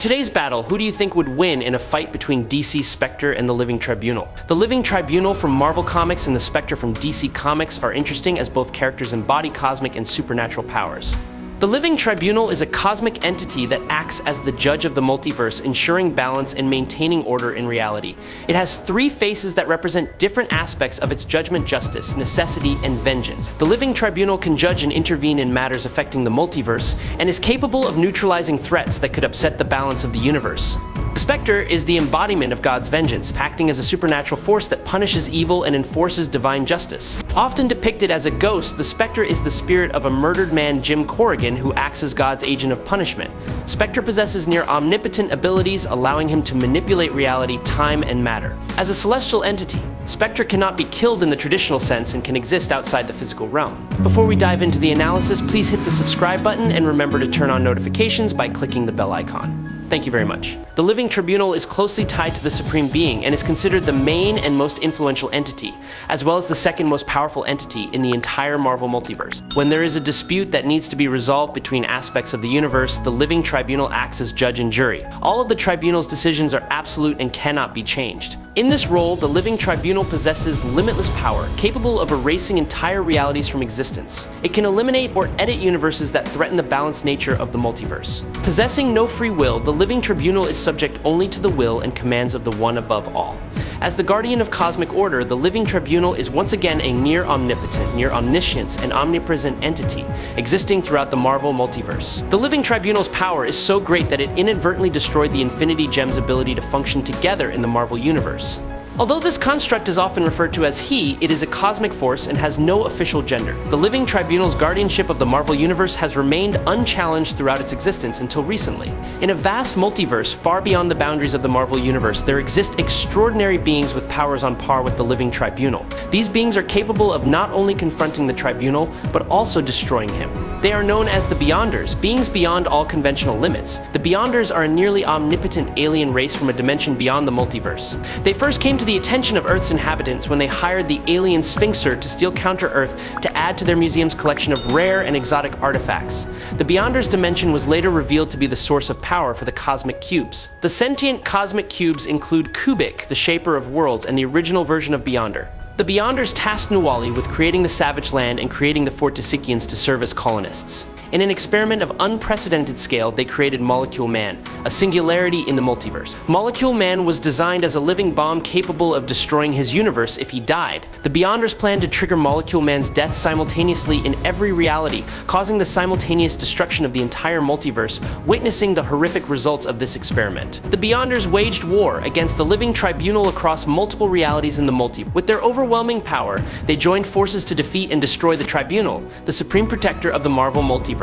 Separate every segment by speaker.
Speaker 1: Today's battle, who do you think would win in a fight between DC's Spectre and the Living Tribunal? The Living Tribunal from Marvel Comics and the Spectre from DC Comics are interesting as both characters embody cosmic and supernatural powers. The Living Tribunal is a cosmic entity that acts as the judge of the multiverse, ensuring balance and maintaining order in reality. It has three faces that represent different aspects of its judgment: justice, necessity, and vengeance. The Living Tribunal can judge and intervene in matters affecting the multiverse, and is capable of neutralizing threats that could upset the balance of the universe. The Spectre is the embodiment of God's vengeance, acting as a supernatural force that punishes evil and enforces divine justice. Often depicted as a ghost, the Spectre is the spirit of a murdered man, Jim Corrigan, who acts as God's agent of punishment. Spectre possesses near-omnipotent abilities, allowing him to manipulate reality, time, and matter. As a celestial entity, Spectre cannot be killed in the traditional sense and can exist outside the physical realm. Before we dive into the analysis, please hit the subscribe button and remember to turn on notifications by clicking the bell icon. Thank you very much. The Living Tribunal is closely tied to the Supreme Being and is considered the main and most influential entity, as well as the second most powerful entity in the entire Marvel multiverse. When there is a dispute that needs to be resolved between aspects of the universe, the Living Tribunal acts as judge and jury. All of the Tribunal's decisions are absolute and cannot be changed. In this role, the Living Tribunal possesses limitless power, capable of erasing entire realities from existence. It can eliminate or edit universes that threaten the balanced nature of the multiverse. Possessing no free will, the Living Tribunal is subject only to the will and commands of the One above all. As the guardian of cosmic order, the Living Tribunal is once again a near-omnipotent, near-omniscience, and omnipresent entity, existing throughout the Marvel multiverse. The Living Tribunal's power is so great that it inadvertently destroyed the Infinity Gems' ability to function together in the Marvel universe. Although this construct is often referred to as he, it is a cosmic force and has no official gender. The Living Tribunal's guardianship of the Marvel Universe has remained unchallenged throughout its existence until recently. In a vast multiverse far beyond the boundaries of the Marvel Universe, there exist extraordinary beings with powers on par with the Living Tribunal. These beings are capable of not only confronting the Tribunal, but also destroying him. They are known as the Beyonders, beings beyond all conventional limits. The Beyonders are a nearly omnipotent alien race from a dimension beyond the multiverse. They first came to the attention of Earth's inhabitants when they hired the alien Sphinxer to steal counter-Earth to add to their museum's collection of rare and exotic artifacts. The Beyonders dimension was later revealed to be the source of power for the cosmic cubes. The sentient cosmic cubes include Kubik, the shaper of worlds, and the original version of Beyonder. The Beyonders tasked Nuwali with creating the Savage Land and creating the Fortisikians to serve as colonists. In an experiment of unprecedented scale, they created Molecule Man, a singularity in the multiverse. Molecule Man was designed as a living bomb capable of destroying his universe if he died. The Beyonders planned to trigger Molecule Man's death simultaneously in every reality, causing the simultaneous destruction of the entire multiverse, witnessing the horrific results of this experiment. The Beyonders waged war against the Living Tribunal across multiple realities in the multiverse. With their overwhelming power, they joined forces to defeat and destroy the Tribunal, the supreme protector of the Marvel multiverse.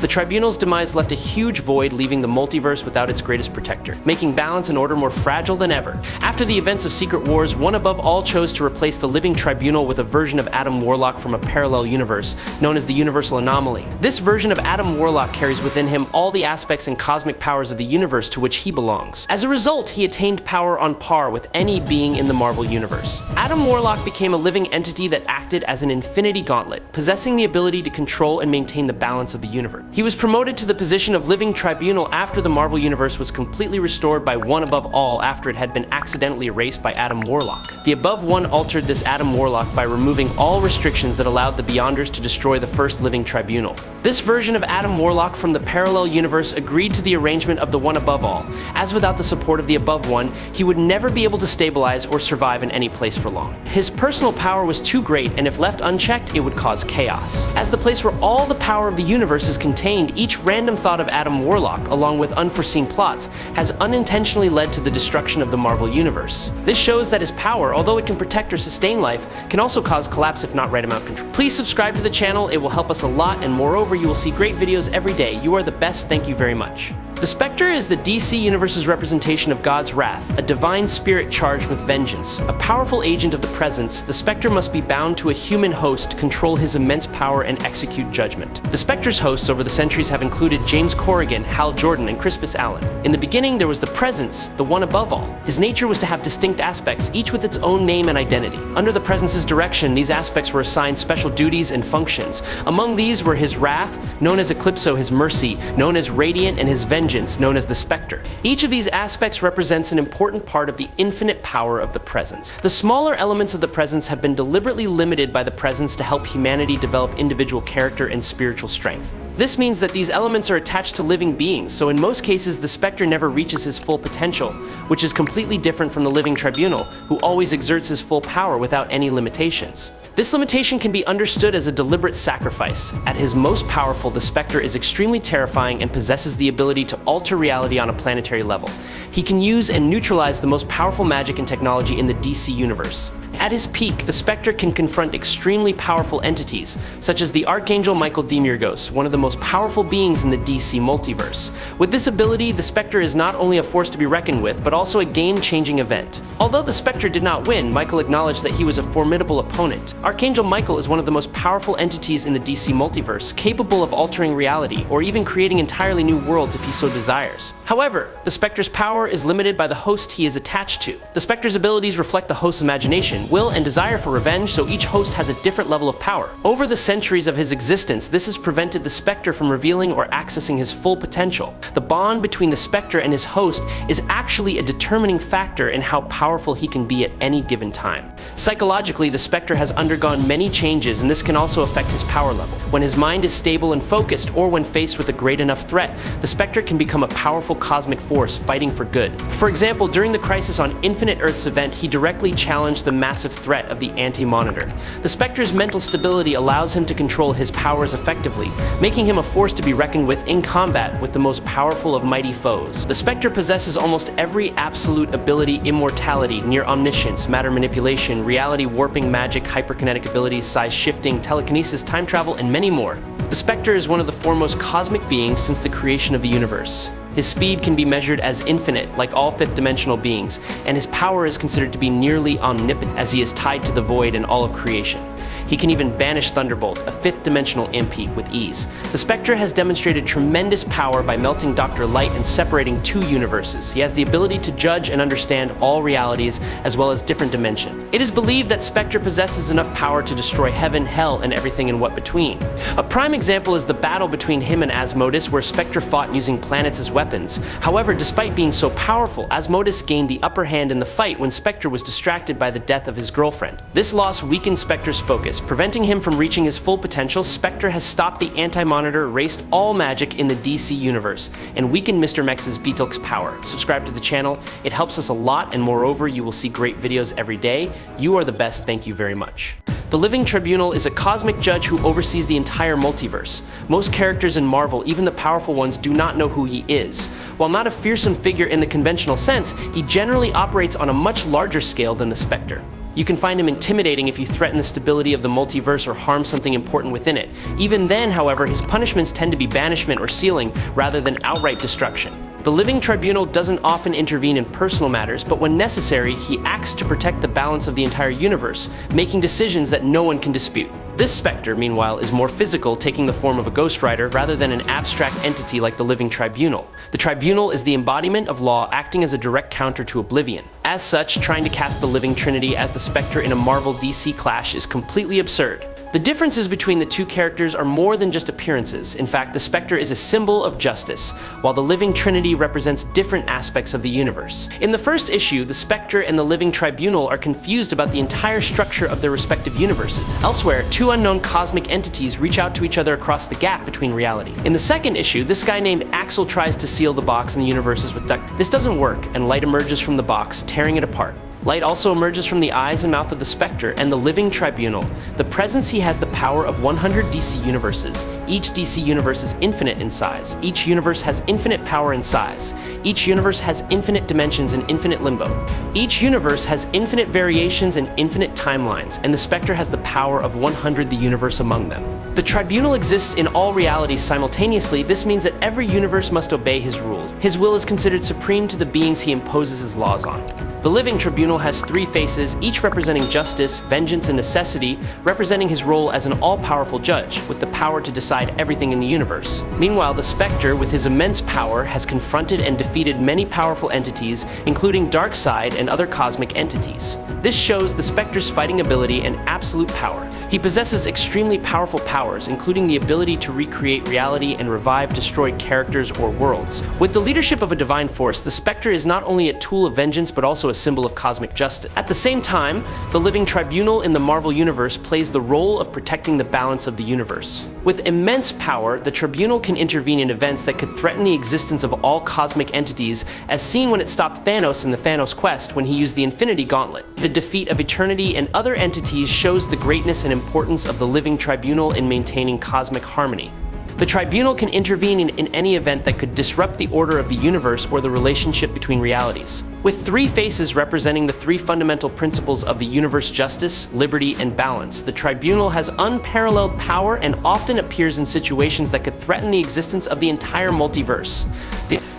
Speaker 1: The Tribunal's demise left a huge void, leaving the multiverse without its greatest protector, making balance and order more fragile than ever. After the events of Secret Wars, One Above All chose to replace the Living Tribunal with a version of Adam Warlock from a parallel universe, known as the Universal Anomaly. This version of Adam Warlock carries within him all the aspects and cosmic powers of the universe to which he belongs. As a result, he attained power on par with any being in the Marvel Universe. Adam Warlock became a living entity that acted as an infinity gauntlet, possessing the ability to control and maintain the balance of the universe. He was promoted to the position of Living Tribunal after the Marvel Universe was completely restored by One Above All after it had been accidentally erased by Adam Warlock. The Above One altered this Adam Warlock by removing all restrictions that allowed the Beyonders to destroy the first Living Tribunal. This version of Adam Warlock from the parallel universe agreed to the arrangement of the One Above All, as without the support of the Above One, he would never be able to stabilize or survive in any place for long. His personal power was too great, and if left unchecked, it would cause chaos. As the place where all the power of the universe is contained, each random thought of Adam Warlock, along with unforeseen plots, has unintentionally led to the destruction of the Marvel Universe. This shows that his power, although it can protect or sustain life, can also cause collapse if not right amount control. Please subscribe to the channel, it will help us a lot, and moreover, you will see great videos every day. You are the best, thank you very much. The Spectre is the DC Universe's representation of God's wrath, a divine spirit charged with vengeance. A powerful agent of the presence, the Spectre must be bound to a human host to control his immense power and execute judgment. The Spectre's hosts over the centuries have included James Corrigan, Hal Jordan, and Crispus Allen. In the beginning, there was the Presence, the One Above All. His nature was to have distinct aspects, each with its own name and identity. Under the Presence's direction, these aspects were assigned special duties and functions. Among these were his wrath, known as Eclipso, his mercy, known as Radiant, and his vengeance, vengeance known as the Spectre. Each of these aspects represents an important part of the infinite power of the Presence. The smaller elements of the Presence have been deliberately limited by the Presence to help humanity develop individual character and spiritual strength. This means that these elements are attached to living beings, so in most cases the Spectre never reaches his full potential, which is completely different from the Living Tribunal, who always exerts his full power without any limitations. This limitation can be understood as a deliberate sacrifice. At his most powerful, the Spectre is extremely terrifying and possesses the ability to alter reality on a planetary level. He can use and neutralize the most powerful magic and technology in the DC universe. At his peak, the Spectre can confront extremely powerful entities, such as the Archangel Michael Demiurgos, one of the most powerful beings in the DC multiverse. With this ability, the Spectre is not only a force to be reckoned with, but also a game-changing event. Although the Spectre did not win, Michael acknowledged that he was a formidable opponent. Archangel Michael is one of the most powerful entities in the DC multiverse, capable of altering reality, or even creating entirely new worlds if he so desires. However, the Spectre's power is limited by the host he is attached to. The Spectre's abilities reflect the host's imagination, will, and desire for revenge, so each host has a different level of power. Over the centuries of his existence, this has prevented the Spectre from revealing or accessing his full potential. The bond between the Spectre and his host is actually a determining factor in how powerful he can be at any given time. Psychologically, the Spectre has undergone many changes, and this can also affect his power level. When his mind is stable and focused, or when faced with a great enough threat, the Spectre can become a powerful cosmic force fighting for good. For example, during the Crisis on Infinite Earths event, he directly challenged the massive threat of the Anti-Monitor. The Spectre's mental stability allows him to control his powers effectively, making him a force to be reckoned with in combat with the most powerful of mighty foes. The Spectre possesses almost every absolute ability: immortality, near-omniscience, matter manipulation, reality warping, magic, hyperkinetic abilities, size shifting, telekinesis, time travel, and many more. The Spectre is one of the foremost cosmic beings since the creation of the universe. His speed can be measured as infinite, like all fifth-dimensional beings, and his power is considered to be nearly omnipotent, as he is tied to the void and all of creation. He can even banish Thunderbolt, a fifth-dimensional MP, with ease. The Spectre has demonstrated tremendous power by melting Dr. Light and separating two universes. He has the ability to judge and understand all realities, as well as different dimensions. It is believed that Spectre possesses enough power to destroy heaven, hell, and everything in what between. A prime example is the battle between him and Asmodeus, where Spectre fought using planets as weapons. However, despite being so powerful, Asmodeus gained the upper hand in the fight when Spectre was distracted by the death of his girlfriend. This loss weakened Spectre's focus, preventing him from reaching his full potential. Spectre has stopped the Anti-Monitor, erased all magic in the DC universe, and weakened Mr. Mex's Beetlek's power. Subscribe to the channel, it helps us a lot, and moreover, you will see great videos every day. You are the best, thank you very much. The Living Tribunal is a cosmic judge who oversees the entire multiverse. Most characters in Marvel, even the powerful ones, do not know who he is. While not a fearsome figure in the conventional sense, he generally operates on a much larger scale than the Spectre. You can find him intimidating if you threaten the stability of the multiverse or harm something important within it. Even then, however, his punishments tend to be banishment or sealing rather than outright destruction. The Living Tribunal doesn't often intervene in personal matters, but when necessary, he acts to protect the balance of the entire universe, making decisions that no one can dispute. This Spectre, meanwhile, is more physical, taking the form of a Ghost Rider rather than an abstract entity like the Living Tribunal. The Tribunal is the embodiment of law, acting as a direct counter to Oblivion. As such, trying to cast the Living Trinity as the Spectre in a Marvel-DC clash is completely absurd. The differences between the two characters are more than just appearances. In fact, the Spectre is a symbol of justice, while the Living Trinity represents different aspects of the universe. In the first issue, the Spectre and the Living Tribunal are confused about the entire structure of their respective universes. Elsewhere, two unknown cosmic entities reach out to each other across the gap between reality. In the second issue, this guy named Axel tries to seal the box in the universes with duct. This doesn't work, and light emerges from the box, tearing it apart. Light also emerges from the eyes and mouth of the Spectre and the Living Tribunal. The presence he has the power of 100 DC universes. Each DC universe is infinite in size. Each universe has infinite power and size. Each universe has infinite dimensions and infinite limbo. Each universe has infinite variations and infinite timelines, and the Spectre has the power of 100, the universe among them. The Tribunal exists in all realities simultaneously. This means that every universe must obey his rules. His will is considered supreme to the beings he imposes his laws on. The Living Tribunal Tribunal has three faces, each representing justice, vengeance, and necessity, representing his role as an all-powerful judge, with the power to decide everything in the universe. Meanwhile, the Spectre, with his immense power, has confronted and defeated many powerful entities, including Darkseid and other cosmic entities. This shows the Spectre's fighting ability and absolute power. He possesses extremely powerful powers, including the ability to recreate reality and revive destroyed characters or worlds. With the leadership of a divine force, the Spectre is not only a tool of vengeance but also a symbol of cosmic justice. At the same time, the Living Tribunal in the Marvel Universe plays the role of protecting the balance of the universe. With immense power, the Tribunal can intervene in events that could threaten the existence of all cosmic entities, as seen when it stopped Thanos in the Thanos Quest when he used the Infinity Gauntlet. The defeat of Eternity and other entities shows the greatness and importance of the Living Tribunal in maintaining cosmic harmony. The Tribunal can intervene in any event that could disrupt the order of the universe or the relationship between realities. With three faces representing the three fundamental principles of the universe: justice, liberty, and balance, the Tribunal has unparalleled power and often appears in situations that could threaten the existence of the entire multiverse.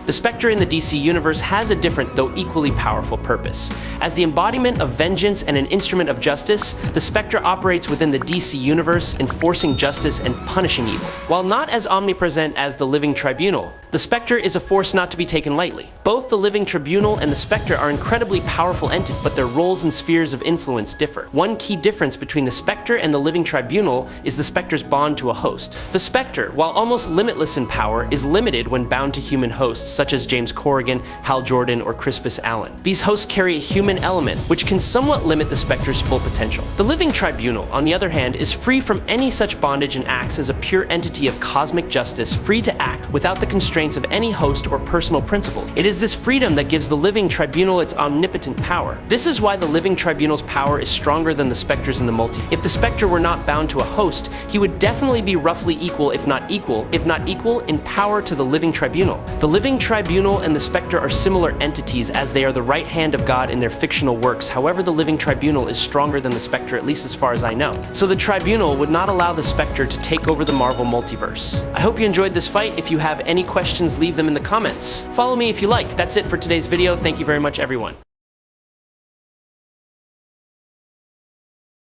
Speaker 1: The Spectre in the DC Universe has a different, though equally powerful, purpose. As the embodiment of vengeance and an instrument of justice, the Spectre operates within the DC Universe, enforcing justice and punishing evil. While not as omnipresent as the Living Tribunal, the Spectre is a force not to be taken lightly. Both the Living Tribunal and the Spectre are incredibly powerful entities, but their roles and spheres of influence differ. One key difference between the Spectre and the Living Tribunal is the Spectre's bond to a host. The Spectre, while almost limitless in power, is limited when bound to human hosts, such as James Corrigan, Hal Jordan, or Crispus Allen. These hosts carry a human element, which can somewhat limit the Spectre's full potential. The Living Tribunal, on the other hand, is free from any such bondage and acts as a pure entity of cosmic justice, free to act without the constraints of any host or personal principle. It is this freedom that gives the Living Tribunal its omnipotent power. This is why the Living Tribunal's power is stronger than the Spectre's in the multi. If the Spectre were not bound to a host, he would definitely be roughly equal, if not equal, in power to the Living Tribunal. The Living Tribunal and the Spectre are similar entities, as they are the right hand of God in their fictional works. However, the Living Tribunal is stronger than the Spectre, at least as far as I know. So the Tribunal would not allow the Spectre to take over the Marvel multiverse. I hope you enjoyed this fight. If you have any questions, leave them in the comments. Follow me if you like. That's it for today's video. Thank you very much, everyone.